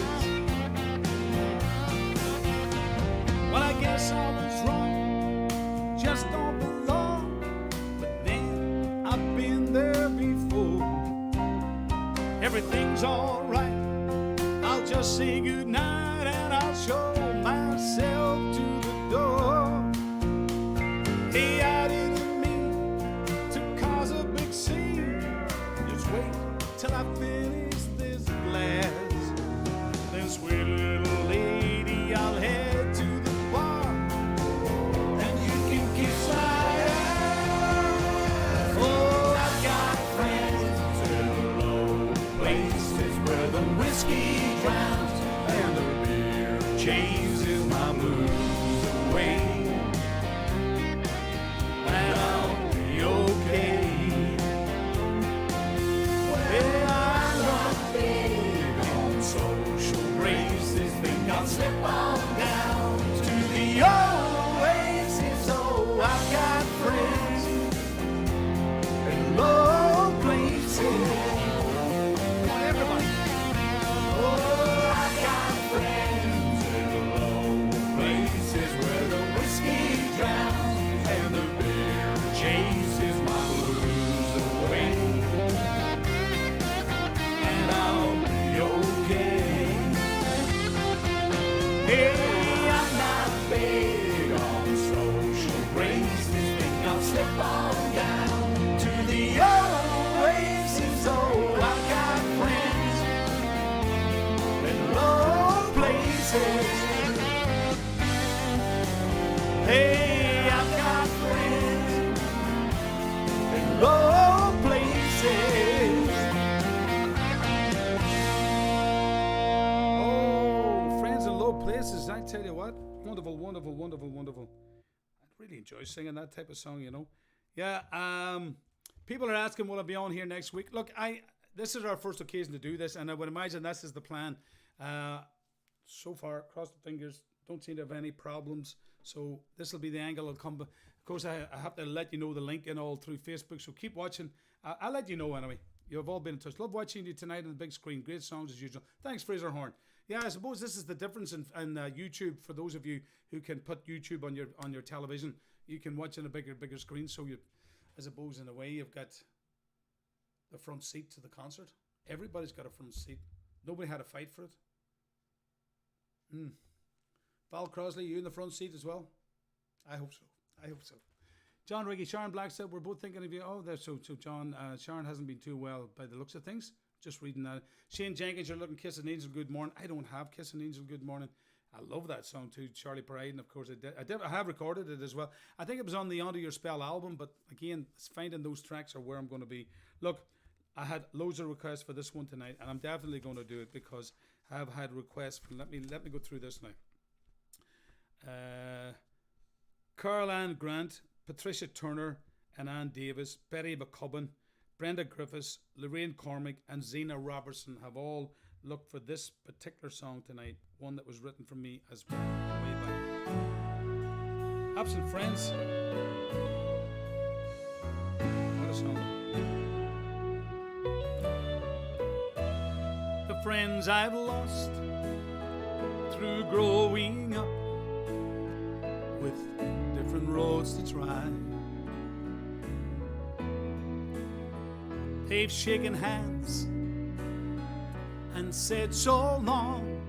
Well, I guess I was wrong, just don't belong. But then I've been there before. Everything's alright. I'll just say goodnight and I'll show myself to the door. He added me to cause a big scene. Just wait till I finish this glass. Then, sweet little lady, I'll head to the bar, and you can kiss my ass. Oh, I've got friends in low places where the whiskey drowns and the beer chases my blues away, and I'll be okay. Well, I'm not big on social graces. Think I'll slip on down to the oasis. Oh, I've got friends in low Hey, I'm not big on social graces. Think I'll slip on down to the oasis. Oh, I've got friends in low places. Hey, I've got friends in low places. Oh, friends in low places. I tell you what, wonderful, wonderful, wonderful, wonderful. I really enjoy singing that type of song, you know. Yeah. People are asking, will I be on here next week? Look, this is our first occasion to do this, and I would imagine this is the plan. So far, cross the fingers, don't seem to have any problems. So this will be the angle I'll come. Of course, I have to let you know the link and all through Facebook. So keep watching. I'll let you know anyway. You've all been in touch. Love watching you tonight on the big screen. Great songs as usual. Thanks, Fraser Horn. Yeah, I suppose this is the difference in YouTube for those of you who can put YouTube on your television. You can watch on a bigger screen. So you, I suppose, in a way, you've got the front seat to the concert. Everybody's got a front seat. Nobody had to fight for it. Val Crosley, you in the front seat as well? I hope so. John Riggy, Sharon Black said, we're both thinking of you. Oh, there. So John, Sharon hasn't been too well by the looks of things. Just reading that. Shane Jenkins, you're looking Kiss an Angel Good Morning. I don't have Kiss an Angel Good Morning. I love that song too, Charlie Parade, and of course I have recorded it as well. I think it was on the Under Your Spell album, but again, finding those tracks are where I'm going to be. Look, I had loads of requests for this one tonight, and I'm definitely going to do it because I have had requests. Let me go through this now. Carl Ann Grant, Patricia Turner and Ann Davis, Betty McCubbin, Brenda Griffiths, Lorraine Cormick and Zena Robertson have all looked for this particular song tonight, one that was written for me as way back. Absent Friends. What a song. The friends I've lost through growing up with different roads to try. They've shaken hands and said so long,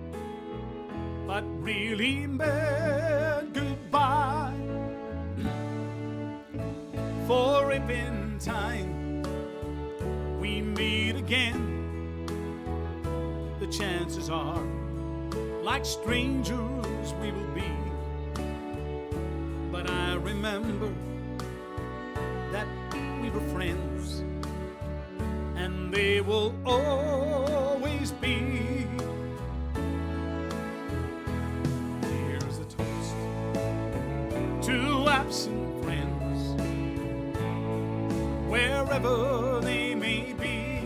but really meant goodbye. For if in time we meet again, the chances are, like strangers we will be. But I remember that we were friends, and they will always be. Here's a toast to absent friends, wherever they may be.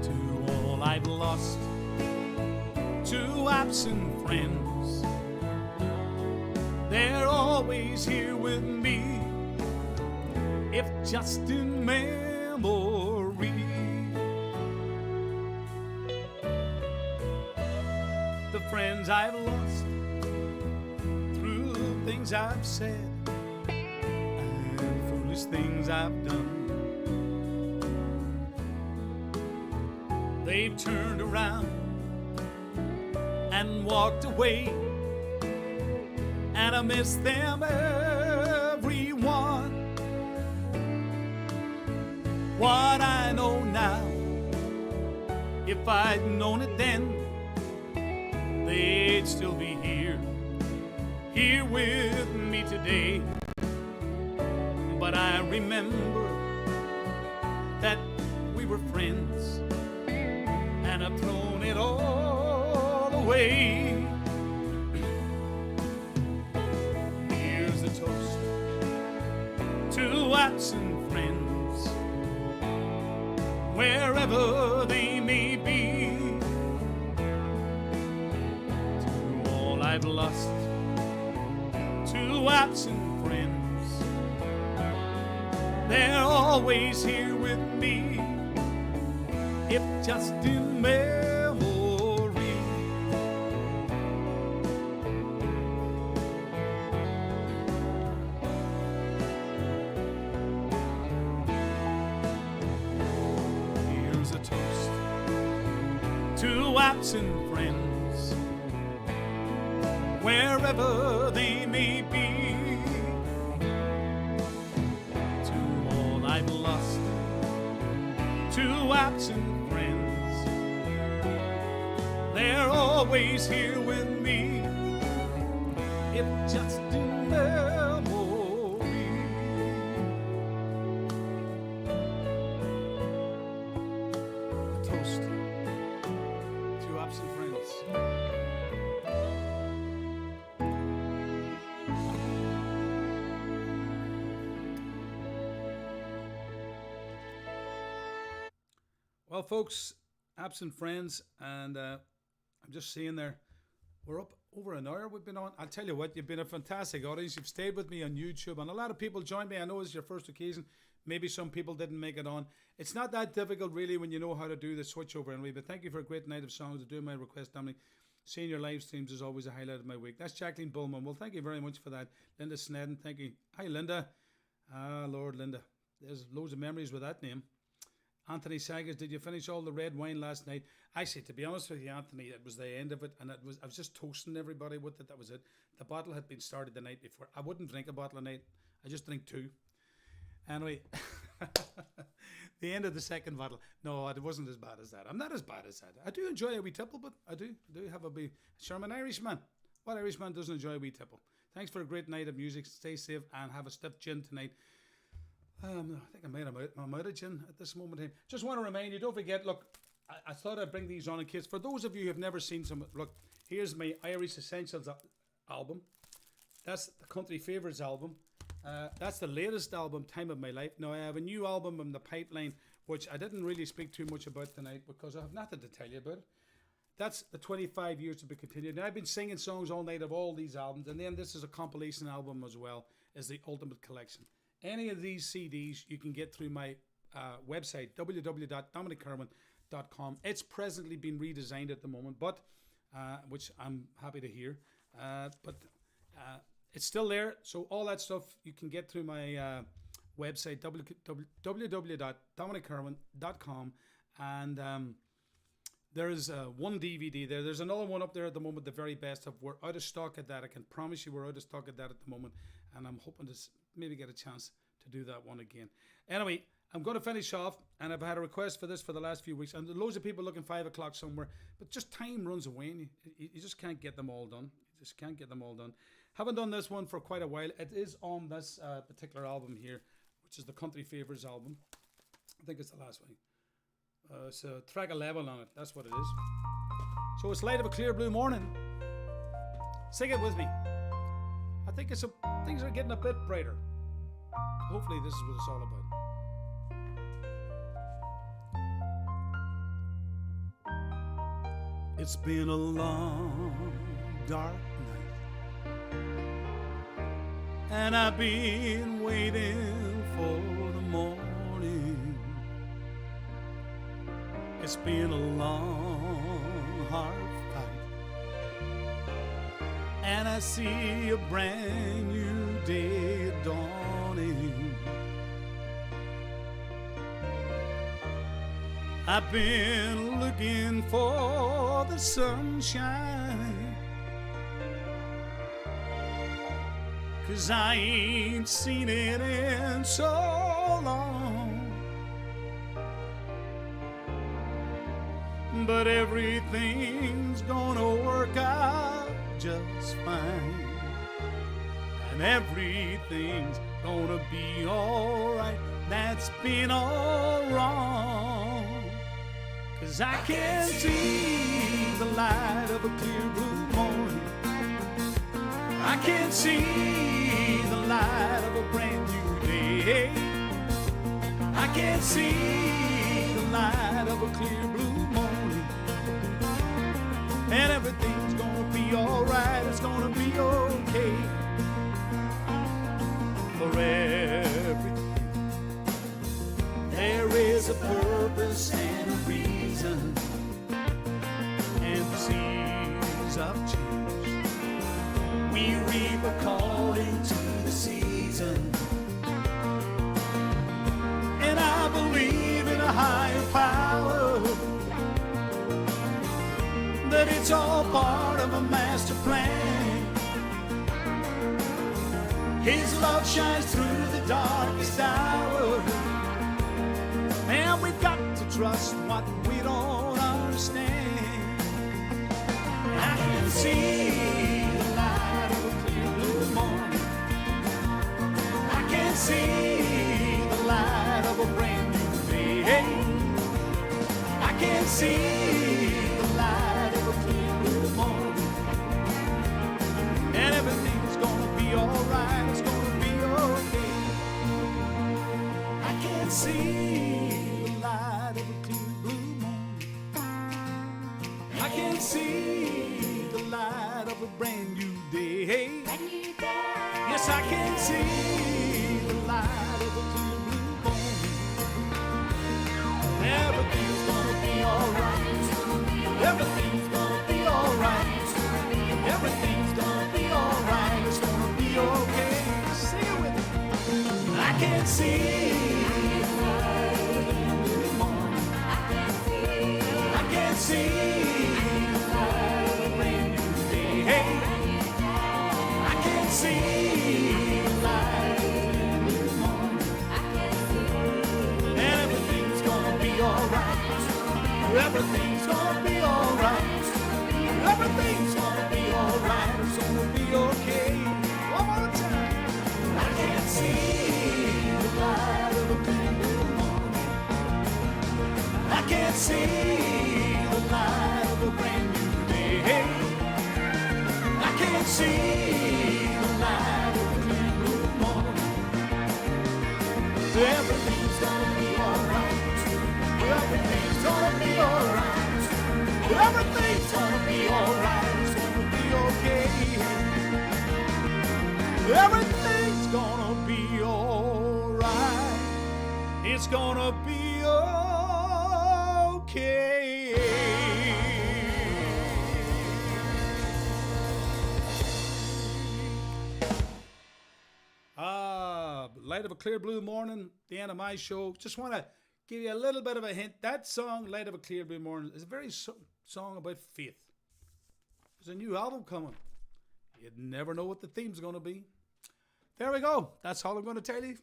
To all I've lost, to absent friends, they're always here with me, if just in memory. The friends I've lost through things I've said and foolish things I've done, they've turned around and walked away, and I miss them everyone. What I know now, if I'd known it then, they'd still be here with me today. But I remember that we were friends, and I've thrown it all away. Here's a toast to absent friends, wherever they may be. To all I've lost, to absent friends, they're always here with me, if just in memory. Here's a toast to absent friends, friends, wherever they may be. To all I've lost, to absent friends, they're always here with me, if just in memory. A toast to absent friends. Well, folks, absent friends, and I'm just seeing there, we're up over an hour we've been on. I'll tell you what, you've been a fantastic audience. You've stayed with me on YouTube, and a lot of people joined me. I know it's your first occasion. Maybe some people didn't make it on. It's not that difficult, really, when you know how to do the switch over anyway. But thank you for a great night of songs. To do my request, Dominic. Seeing your live streams is always a highlight of my week. That's Jacqueline Bullman. Well, thank you very much for that. Linda Snedden, thank you. Hi, Linda. Ah, Lord, Linda. There's loads of memories with that name. Anthony Sagas, did you finish all the red wine last night? Actually, to be honest with you, Anthony, it was the end of it, and I was just toasting everybody with it. That was it. The bottle had been started the night before. I wouldn't drink a bottle a night. I just drink two. Anyway, the end of the second bottle. No, it wasn't as bad as that. I'm not as bad as that. I do enjoy a wee tipple, but I do have a wee. Sure, I'm an Irishman. What Irishman doesn't enjoy a wee tipple? Thanks for a great night of music. Stay safe and have a stiff gin tonight. I think I'm out of gin at this moment in time. Just want to remind you, don't forget, look, I thought I'd bring these on in case, for those of you who have never seen some, look, here's my Irish Essentials album. That's the Country Favourites album. That's the latest album, Time of My Life. Now, I have a new album in the pipeline, which I didn't really speak too much about tonight because I have nothing to tell you about it. That's the 25 years to be continued. Now, I've been singing songs all night of all these albums, and then this is a compilation album as well as the Ultimate Collection. Any of these CDs you can get through my website, www.dominickirwan.com. It's presently been redesigned at the moment, but which I'm happy to hear. But it's still there. So all that stuff you can get through my website, www.dominickirwan.com. And there is one DVD there. There's another one up there at the moment, the very best of. We're out of stock at that. I can promise you we're out of stock at that at the moment. And I'm hoping to maybe get a chance to do that one again. Anyway, I'm going to finish off, and I've had a request for this for the last few weeks, and loads of people looking 5 o'clock somewhere, but just time runs away, and you just can't get them all done. You just can't get them all done. Haven't done this one for quite a while. It is on this particular album here, which is the Country Favours album. I think it's the last one. It's track 11 on it. That's what it is. So it's Light of a Clear Blue Morning. Sing it with me. I think things are getting a bit brighter. Hopefully this is what it's all about. It's been a long, dark night, and I've been waiting for the morning. It's been a long, hard fight, and I see a brand new day dawning. I've been looking for the sunshine, 'cause I ain't seen it in so long. But everything's gonna work out just fine, and everything's gonna be alright. That's been all wrong, 'cause I can see the light of a clear blue morning. I can see the light of a brand new day. I can see the light of a clear blue morning, and everything's gonna be alright. It's gonna be okay. For everything there is a purpose and a reason, and the seasons of change we reap according to the season. And I believe in a higher power that it's all part of a master plan. His love shines through the darkest hour, and we've got to trust what we don't understand. I can see the light of a clear blue morning. I can see the light of a brand new day. I can see the light of a clear blue morning, and everything's gonna be alright. It's gonna be okay. I can see the light of a clear blue morning. I can see the light of a brand new day. Yes, I can see the light of a clear blue morning. Everything's gonna be alright. Everything's gonna be alright. Everything's gonna be alright. It's gonna be okay. Sing it with me. I can see the light of a clear blue morning. I can see the light of a brand new day. I can see the light of a clear blue morning. And everything's gonna be alright. Everything's gonna be alright. Everything's gonna be alright. It's gonna be okay. One more time. I can see the light of a clear blue morning. I can see the light of a brand new day. I can see the light of a clear blue morning. Everything's gonna be alright. Everything's gonna be alright. Everything's gonna be alright. It's gonna be okay. Everything's gonna be alright. It's gonna be okay. Light of a Clear Blue Morning, the end of my show. Just want to give you a little bit of a hint. That song, Light of a Clear Blue Morning, is a very song about faith. There's a new album coming. You'd never know what the theme's going to be. There we go. That's all I'm going to tell you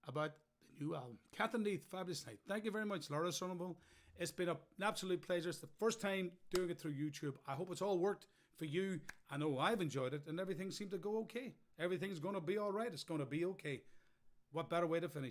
about the new album. Catherine Deeth, fabulous night. Thank you very much, Laura Sonnable. It's been an absolute pleasure. It's the first time doing it through YouTube. I hope it's all worked for you. I know I've enjoyed it, and everything seemed to go okay. Everything's going to be all right. It's going to be okay. What better way to finish?